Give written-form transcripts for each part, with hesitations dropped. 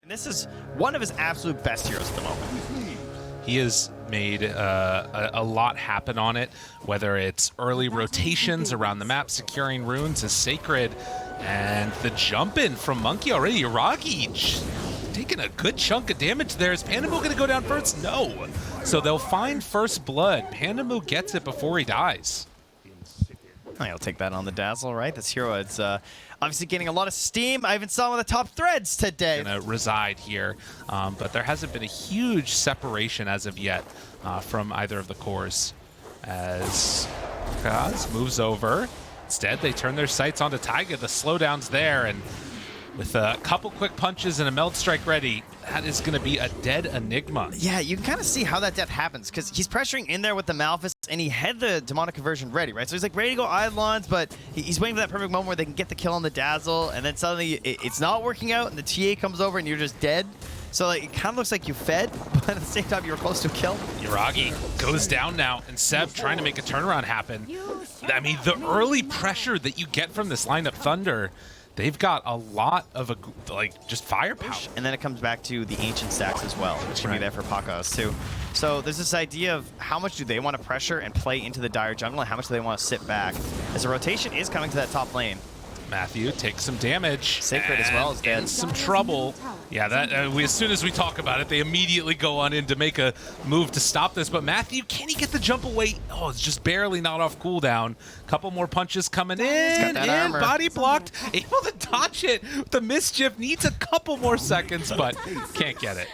And this is one of his absolute best heroes at the moment. He has made a lot happen on it, whether it's early rotations around the map, securing runes is sacred, and the jump in from Monkey already. Iragi taking a good chunk of damage there. Is Pandamu going to go down first? No. So they'll find first blood. Pandamu gets it before he dies. I'll take that on the Dazzle, right? This hero is obviously gaining a lot of steam. I even saw one of the top threads today. Gonna reside here, but there hasn't been a huge separation as of yet from either of the cores. As Kaz moves over, instead they turn their sights onto Taiga. The slowdown's there, and with a couple quick punches and a meld strike ready, that is going to be a dead Enigma. Yeah, you can kind of see how that death happens, because he's pressuring in there with the Malphus, and he had the demonic conversion ready, right? So he's like ready to go Eidolons, but he's waiting for that perfect moment where they can get the kill on the Dazzle, and then suddenly it's not working out, and the TA comes over, and you're just dead. So like, it kind of looks like you fed, but at the same time, you were close to a kill. Iragi goes down now, and Seb trying to make a turnaround happen. I mean, the early pressure that you get from this lineup, Thunder, they've got a lot of just firepower. And then it comes back to the ancient stacks as well, which can be there for Pakos too. So there's this idea of how much do they want to pressure and play into the dire jungle, and how much do they want to sit back, as the rotation is coming to that top lane. Matthew takes some damage. Sacred as well as dead. In some trouble. Yeah, that as soon as we talk about it, they immediately go on in to make a move to stop this. But Matthew, can he get the jump away? Oh, it's just barely not off cooldown. Couple more punches coming in, and body blocked. Able to dodge it. The mischief needs a couple more seconds, but can't get it.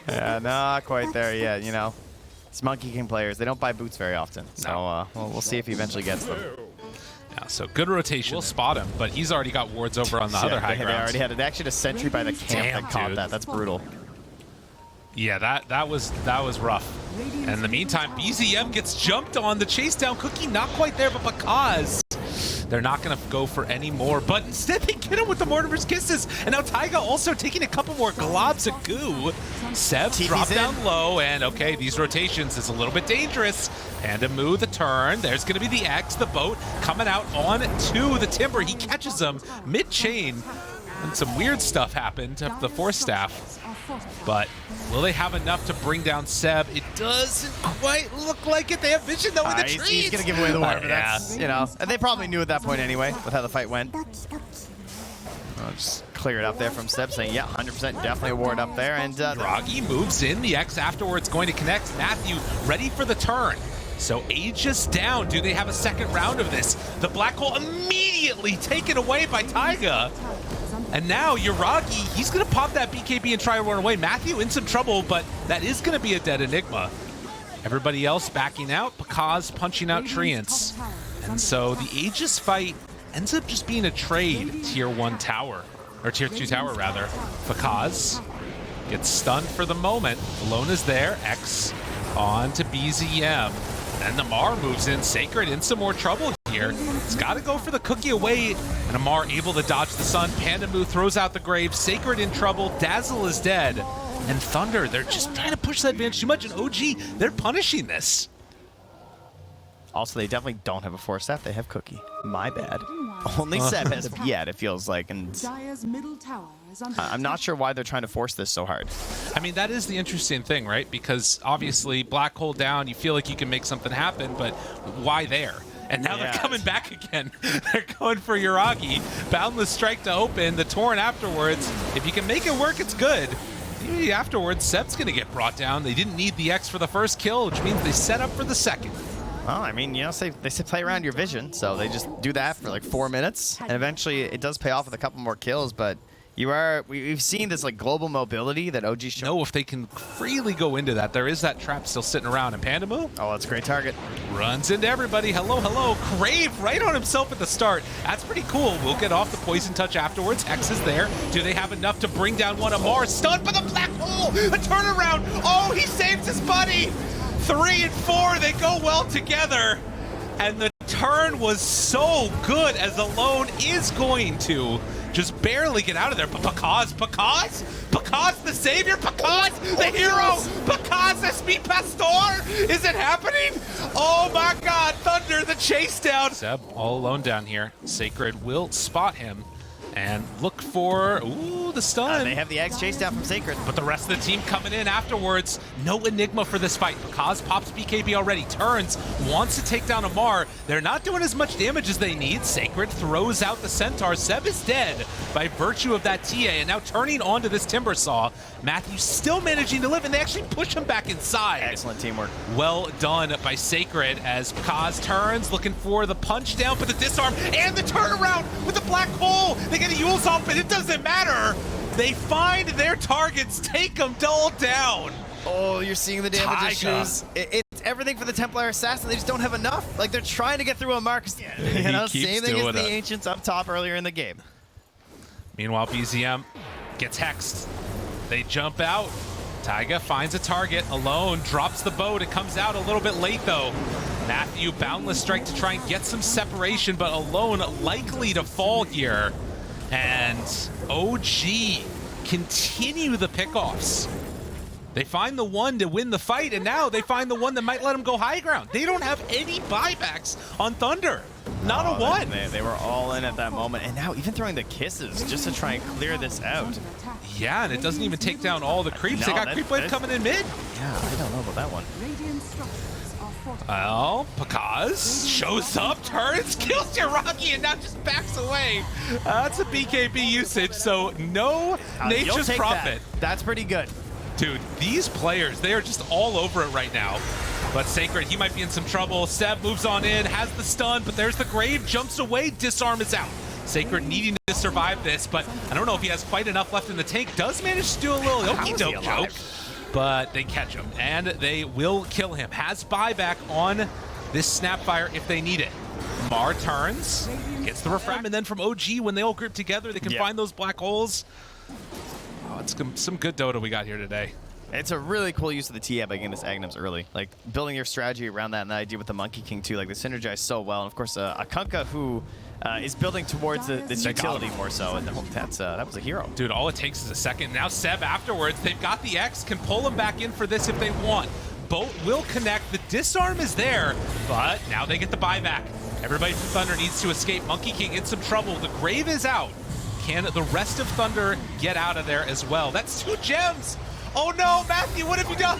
Yeah, not quite there yet, you know. It's Monkey King players. They don't buy boots very often. So we'll see if he eventually gets them. Yeah, so good rotation. We'll spot him, but he's already got wards over on the other high ground. They already had it. Actually, a sentry by the camp that caught that. That's brutal. Yeah, that was rough. And in the meantime, BZM gets jumped on. The chase down Cookie not quite there, but because they're not going to go for any more, but instead they get him with the Mortimer's Kisses. And now Taiga also taking a couple more globs of goo. Seb drop down low, and okay, these rotations is a little bit dangerous. Pandamu the turn. There's going to be the X, the boat coming out on to the Timber. He catches them mid-chain. And some weird stuff happened to the Force Staff. But will they have enough to bring down Seb? It doesn't quite look like it. They have vision though in the trees. He's gonna give away the water, but that's, you know, and they probably knew at that point anyway with how the fight went. I'll just clear it up there from Seb, saying, yeah, 100% definitely a ward up there. And Draghi moves in. The X afterwards going to connect. Matthew ready for the turn. So Aegis down. Do they have a second round of this? The black hole immediately taken away by Taiga. And now Iragi, he's going to pop that BKB and try to run away. Matthew in some trouble, but that is going to be a dead Enigma. Everybody else backing out. Pakaz punching out Treants. And so the Aegis fight ends up just being a trade tier 1 tower, or tier 2 tower rather. Pakaz gets stunned for the moment. Alone is there. X on to BZM. Then Amar moves in. Sacred in some more trouble here. It's got to go for the Cookie away, and Amar able to dodge the sun. Pandamu throws out the grave. Sacred in trouble. Dazzle is dead. And Thunder, they're just trying to push that advantage too much. And OG, they're punishing this. Also, they definitely don't have a Force Staff. They have Cookie. My bad. Only Seb as of yet, it feels like. And I'm not sure why they're trying to force this so hard. I mean, that is the interesting thing, right? Because obviously, black hole down, you feel like you can make something happen, but why there? And now they're coming back again. They're going for Iragi. Boundless strike to open. The Torrent afterwards. If you can make it work, it's good. Maybe afterwards, Seb's going to get brought down. They didn't need the X for the first kill, which means they set up for the second. Well, I mean, you know, they say play around your vision, so they just do that for like 4 minutes, and eventually it does pay off with a couple more kills, but we've seen this like global mobility that OG showed. No, if they can freely go into that, there is that trap still sitting around. And Pandamu? Oh, that's a great target. Runs into everybody. Hello, hello. Crave right on himself at the start. That's pretty cool. We'll get off the poison touch afterwards. X is there. Do they have enough to bring down one Amar? Stunned by the black hole. A turnaround. Oh, he saves his buddy. 3 and 4, they go well together. And the turn was so good, as Alone is going to just barely get out of there. But Pakaz the savior, Pakaz the hero, Pakaz SP Pastor, is it happening? Oh my God, Thunder, the chase down. Seb all alone down here. Sacred will spot him. And look for, ooh, the stun. They have the X chase down from Sacred. But the rest of the team coming in afterwards. No Enigma for this fight. Kaz pops BKB already. Turns, wants to take down Amar. They're not doing as much damage as they need. Sacred throws out the Centaur. Seb is dead by virtue of that TA. And now turning onto this Timber Saw. Matthew still managing to live, and they actually push him back inside. Excellent teamwork. Well done by Sacred as Kaz turns, looking for the punch down, but the disarm and the turnaround with the black hole. They get a Yule's off, but it doesn't matter. They find their targets, take them all down. Oh, you're seeing the damage Taiga. issues. It's everything for the Templar Assassin. They just don't have enough. Like, they're trying to get through a mark. You know, same thing as the Ancients up top earlier in the game. Meanwhile, BZM gets hexed. They jump out. Taiga finds a target alone, drops the boat. It comes out a little bit late, though. Matthew, Boundless Strike to try and get some separation, but alone likely to fall here. And OG continue the pickoffs. They find the one to win the fight, and now they find the one that might let them go high ground. They don't have any buybacks on Thunder. Not a one. They were all in at that moment, and now even throwing the kisses just to try and clear this out. Yeah, and it doesn't even take down all the creeps. No, they got Creep Wave coming in mid. Yeah, I don't know about that one. Well, Pakaz shows up, turns, kills Jiraki, and now just backs away. That's a BKB usage, so no Nature's Prophet. That's pretty good. Dude, these players, they are just all over it right now. But Sacred, he might be in some trouble. Seb moves on in, has the stun, but there's the Grave, jumps away, disarm is out. Sacred needing to survive this, but I don't know if he has quite enough left in the tank. Does manage to do a little okey-doke joke, but they catch him, and they will kill him. Has buyback on this Snapfire if they need it. Mar turns, gets the refract, and then from OG, when they all group together, they can find those black holes. Oh, it's some good Dota we got here today. It's a really cool use of the TA by getting this Agnums early. Like, building your strategy around that, and the idea with the Monkey King, too. Like, they synergize so well. And, of course, Akunka, who is building towards this utility more so. And that was a hero. Dude, all it takes is a second. Now Seb afterwards, they've got the X, can pull him back in for this if they want. Boat will connect. The disarm is there, but now they get the buyback. Everybody from Thunder needs to escape. Monkey King in some trouble. The Grave is out. Can the rest of Thunder get out of there as well? That's 2 gems. Oh no, Matthew, what have you done?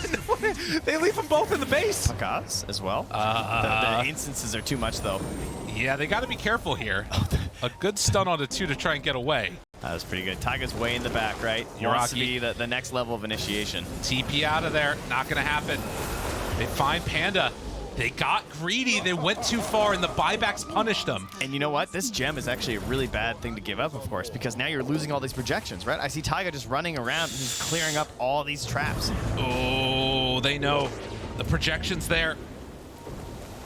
They leave them both in the base. Pakaz as well. The instances are too much, though. Yeah, they got to be careful here. A good stun on the 2 to try and get away. That was pretty good. Taiga's way in the back, right? He wants to be the next level of initiation. TP out of there. Not going to happen. They find Panda. They got greedy. They went too far, and the buybacks punished them. And you know what? This gem is actually a really bad thing to give up, of course, because now you're losing all these projections, right? I see Taiga just running around. He's clearing up all these traps. Oh, they know. The projection's there.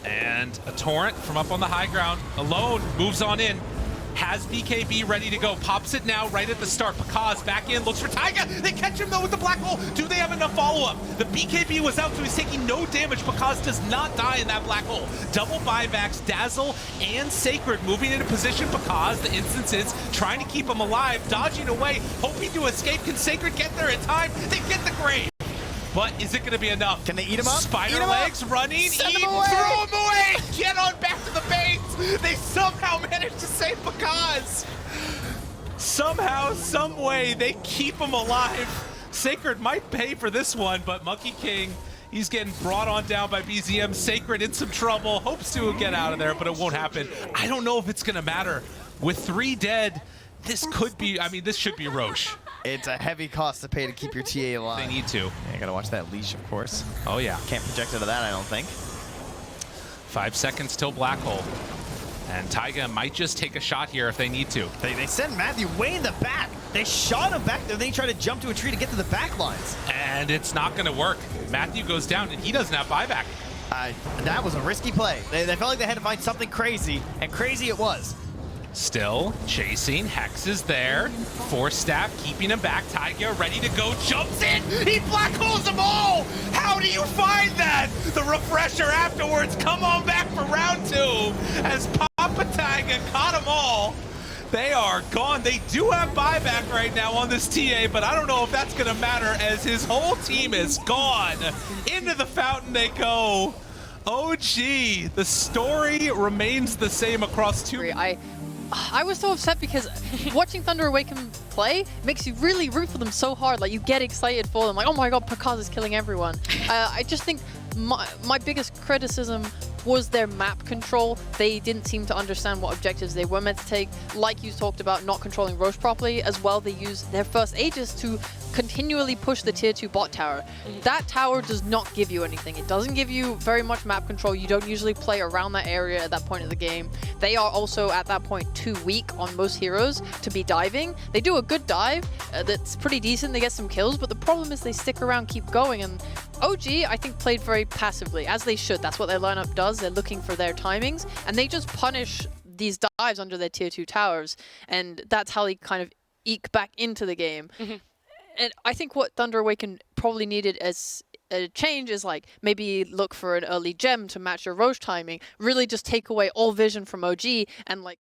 And a Torrent from up on the high ground. Alone, moves on in. Has BKB ready to go. Pops it now right at the start. Pakaz back in, looks for Taiga. They catch him though with the black hole. Do they have enough follow-up? The BKB was out, so he's taking no damage. Pakaz does not die in that black hole. Double buybacks, Dazzle and Sacred moving into position. Pakaz, the instances, trying to keep him alive, dodging away, hoping to escape. Can Sacred get there in time? They get the Grave. But is it going to be enough? Can they eat him up? Spider legs running, throw him away! Get on back to the base! They somehow managed to save Pakaz! Somehow, some way, they keep him alive. Sacred might pay for this one, but Monkey King, he's getting brought on down by BZM. Sacred in some trouble, hopes to get out of there, but it won't happen. I don't know if it's going to matter. With 3 dead, this could be, I mean, this should be Roche. It's a heavy cost to pay to keep your TA alive. They need to. Yeah, you gotta watch that leash, of course. Oh, yeah. Can't project out of that, I don't think. 5 seconds till black hole. And Taiga might just take a shot here if they need to. They sent Matthew way in the back. They shot him back there. Then he tried to jump to a tree to get to the back lines. And it's not going to work. Matthew goes down, and he doesn't have buyback. That was a risky play. They felt like they had to find something crazy, and crazy it was. Still chasing. Hex is there. Force Staff keeping him back. Taiga ready to go. Jumps in. He black holes them all. How do you find that? The refresher afterwards. Come on back for round 2 as Papa Taiga caught them all. They are gone. They do have buyback right now on this TA, but I don't know if that's going to matter as his whole team is gone. Into the fountain they go. OG, the story remains the same across 2. I was so upset because watching Thunder Awaken play makes you really root for them so hard. Like, you get excited for them. Like, oh my god, Picard is killing everyone. I just think my biggest criticism was their map control. They didn't seem to understand what objectives they were meant to take. Like you talked about not controlling Roche properly. As well, they used their first Aegis to continually push the tier 2 bot tower. That tower does not give you anything. It doesn't give you very much map control. You don't usually play around that area at that point of the game. They are also at that point too weak on most heroes to be diving. They do a good dive that's pretty decent. They get some kills, but the problem is they stick around, keep going, and OG, I think, played very passively, as they should. That's what their lineup does. They're looking for their timings, and they just punish these dives under their tier 2 towers, and that's how they kind of eke back into the game. And I think what Thunder Awaken probably needed as a change is like maybe look for an early gem to match your Roche timing, really just take away all vision from OG and like